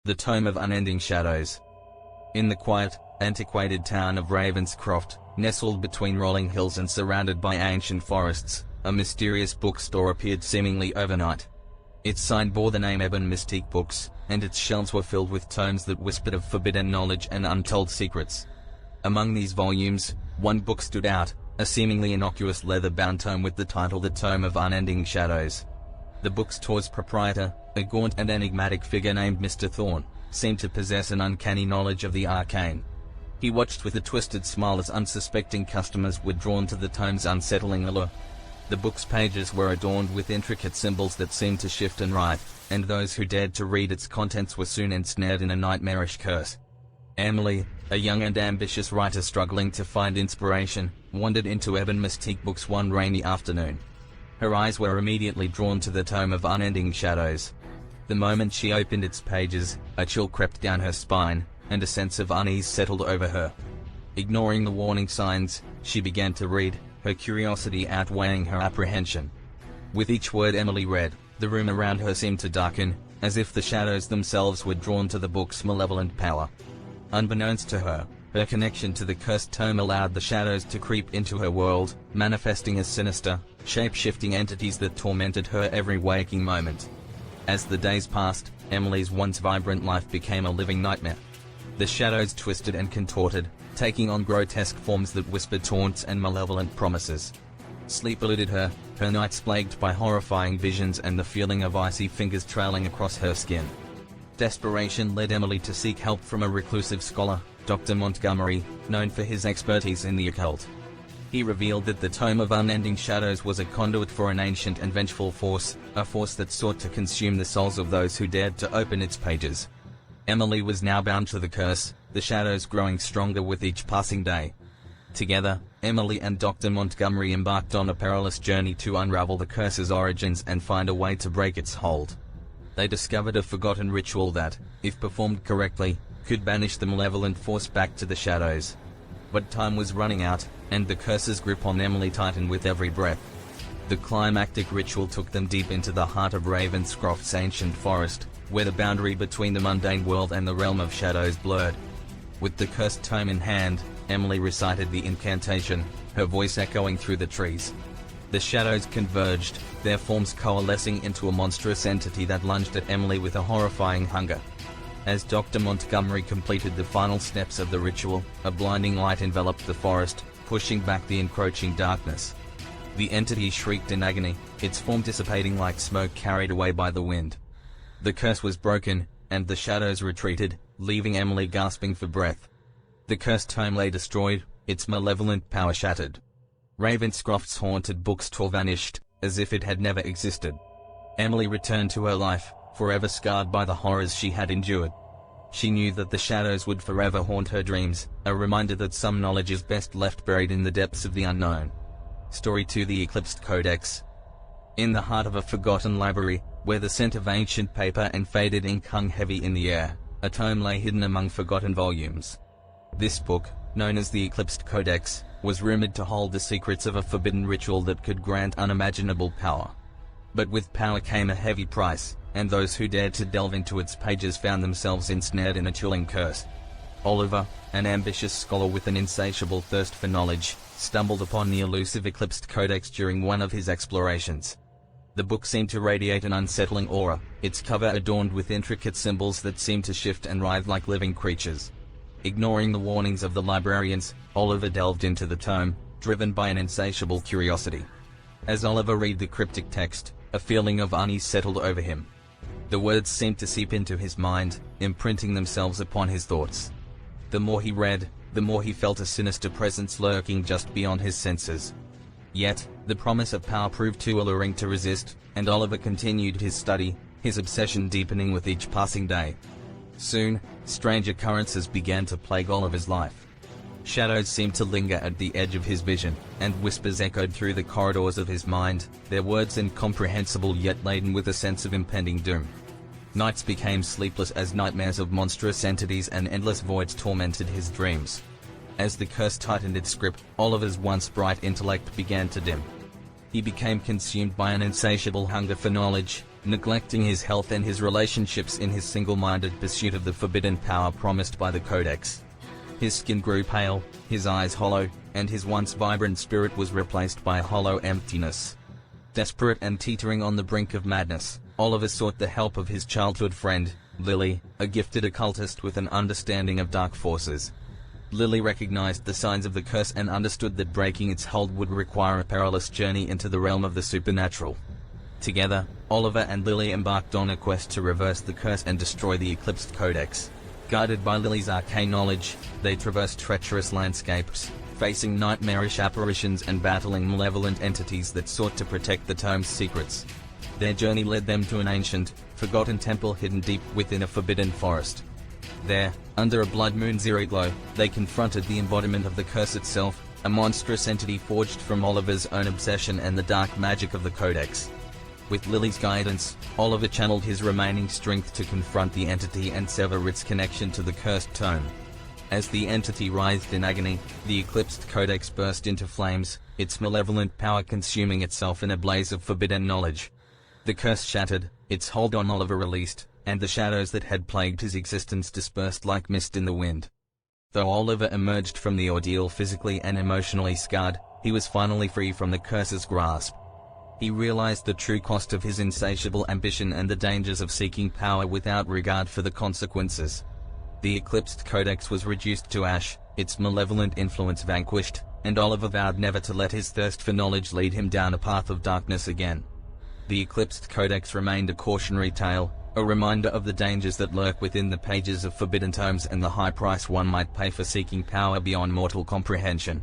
The Tome of Unending Shadows. In the quiet, antiquated town of Ravenscroft, nestled between rolling hills and surrounded by ancient forests, a mysterious bookstore appeared seemingly overnight. Its sign bore the name Ebon Mystique Books, and its shelves were filled with tomes that whispered of forbidden knowledge and untold secrets. Among these volumes, one book stood out, a seemingly innocuous leather-bound tome with the title The Tome of Unending Shadows. The bookstore's proprietor, a gaunt and enigmatic figure named Mr. Thorne, seemed to possess an uncanny knowledge of the arcane. He watched with a twisted smile as unsuspecting customers were drawn to the tome's unsettling allure. The book's pages were adorned with intricate symbols that seemed to shift and writhe, and those who dared to read its contents were soon ensnared in a nightmarish curse. Emily, a young and ambitious writer struggling to find inspiration, wandered into Ebon Mystique Books one rainy afternoon. Her eyes were immediately drawn to the Tome of Unending Shadows. The moment she opened its pages, a chill crept down her spine, and a sense of unease settled over her. Ignoring the warning signs, she began to read, her curiosity outweighing her apprehension. With each word Emily read, the room around her seemed to darken, as if the shadows themselves were drawn to the book's malevolent power. Unbeknownst to her, her connection to the cursed tome allowed the shadows to creep into her world, manifesting as sinister, shape-shifting entities that tormented her every waking moment. As the days passed, Emily's once vibrant life became a living nightmare. The shadows twisted and contorted, taking on grotesque forms that whispered taunts and malevolent promises. Sleep eluded her, her nights plagued by horrifying visions and the feeling of icy fingers trailing across her skin. Desperation led Emily to seek help from a reclusive scholar, Dr. Montgomery, known for his expertise in the occult. He revealed that the Tome of Unending Shadows was a conduit for an ancient and vengeful force, a force that sought to consume the souls of those who dared to open its pages. Emily was now bound to the curse, the shadows growing stronger with each passing day. Together, Emily and Dr. Montgomery embarked on a perilous journey to unravel the curse's origins and find a way to break its hold. They discovered a forgotten ritual that, if performed correctly, could banish the malevolent force back to the shadows. But time was running out, and the curse's grip on Emily tightened with every breath. The climactic ritual took them deep into the heart of Ravenscroft's ancient forest, where the boundary between the mundane world and the realm of shadows blurred. With the cursed tome in hand, Emily recited the incantation, her voice echoing through the trees. The shadows converged, their forms coalescing into a monstrous entity that lunged at Emily with a horrifying hunger. As Dr. Montgomery completed the final steps of the ritual, a blinding light enveloped the forest, pushing back the encroaching darkness. The entity shrieked in agony, its form dissipating like smoke carried away by the wind. The curse was broken, and the shadows retreated, leaving Emily gasping for breath. The cursed tome lay destroyed, its malevolent power shattered. Ravenscroft's haunted bookstore vanished, as if it had never existed. Emily returned to her life, forever scarred by the horrors she had endured. She knew that the shadows would forever haunt her dreams, a reminder that some knowledge is best left buried in the depths of the unknown. Story 2: The Eclipsed Codex. In the heart of a forgotten library, where the scent of ancient paper and faded ink hung heavy in the air, a tome lay hidden among forgotten volumes. This book, known as the Eclipsed Codex, was rumored to hold the secrets of a forbidden ritual that could grant unimaginable power. But with power came a heavy price, and those who dared to delve into its pages found themselves ensnared in a chilling curse. Oliver, an ambitious scholar with an insatiable thirst for knowledge, stumbled upon the elusive Eclipsed Codex during one of his explorations. The book seemed to radiate an unsettling aura, its cover adorned with intricate symbols that seemed to shift and writhe like living creatures. Ignoring the warnings of the librarians, Oliver delved into the tome, driven by an insatiable curiosity. As Oliver read the cryptic text, a feeling of unease settled over him. The words seemed to seep into his mind, imprinting themselves upon his thoughts. The more he read, the more he felt a sinister presence lurking just beyond his senses. Yet, the promise of power proved too alluring to resist, and Oliver continued his study, his obsession deepening with each passing day. Soon, strange occurrences began to plague Oliver's life. Shadows seemed to linger at the edge of his vision, and whispers echoed through the corridors of his mind, their words incomprehensible yet laden with a sense of impending doom. Nights became sleepless as nightmares of monstrous entities and endless voids tormented his dreams. As the curse tightened its grip, Oliver's once bright intellect began to dim. He became consumed by an insatiable hunger for knowledge, neglecting his health and his relationships in his single-minded pursuit of the forbidden power promised by the Codex. His skin grew pale, his eyes hollow, and his once vibrant spirit was replaced by a hollow emptiness. Desperate and teetering on the brink of madness, Oliver sought the help of his childhood friend, Lily, a gifted occultist with an understanding of dark forces. Lily recognized the signs of the curse and understood that breaking its hold would require a perilous journey into the realm of the supernatural. Together, Oliver and Lily embarked on a quest to reverse the curse and destroy the Eclipsed Codex. Guided by Lily's arcane knowledge, they traversed treacherous landscapes, facing nightmarish apparitions and battling malevolent entities that sought to protect the tome's secrets. Their journey led them to an ancient, forgotten temple hidden deep within a forbidden forest. There, under a blood moon zero glow, they confronted the embodiment of the curse itself, a monstrous entity forged from Oliver's own obsession and the dark magic of the Codex. With Lily's guidance, Oliver channeled his remaining strength to confront the entity and sever its connection to the cursed tome. As the entity writhed in agony, the Eclipsed Codex burst into flames, its malevolent power consuming itself in a blaze of forbidden knowledge. The curse shattered, its hold on Oliver released, and the shadows that had plagued his existence dispersed like mist in the wind. Though Oliver emerged from the ordeal physically and emotionally scarred, he was finally free from the curse's grasp. He realized the true cost of his insatiable ambition and the dangers of seeking power without regard for the consequences. The Eclipsed Codex was reduced to ash, its malevolent influence vanquished, and Oliver vowed never to let his thirst for knowledge lead him down a path of darkness again. The Eclipsed Codex remained a cautionary tale, a reminder of the dangers that lurk within the pages of forbidden tomes and the high price one might pay for seeking power beyond mortal comprehension.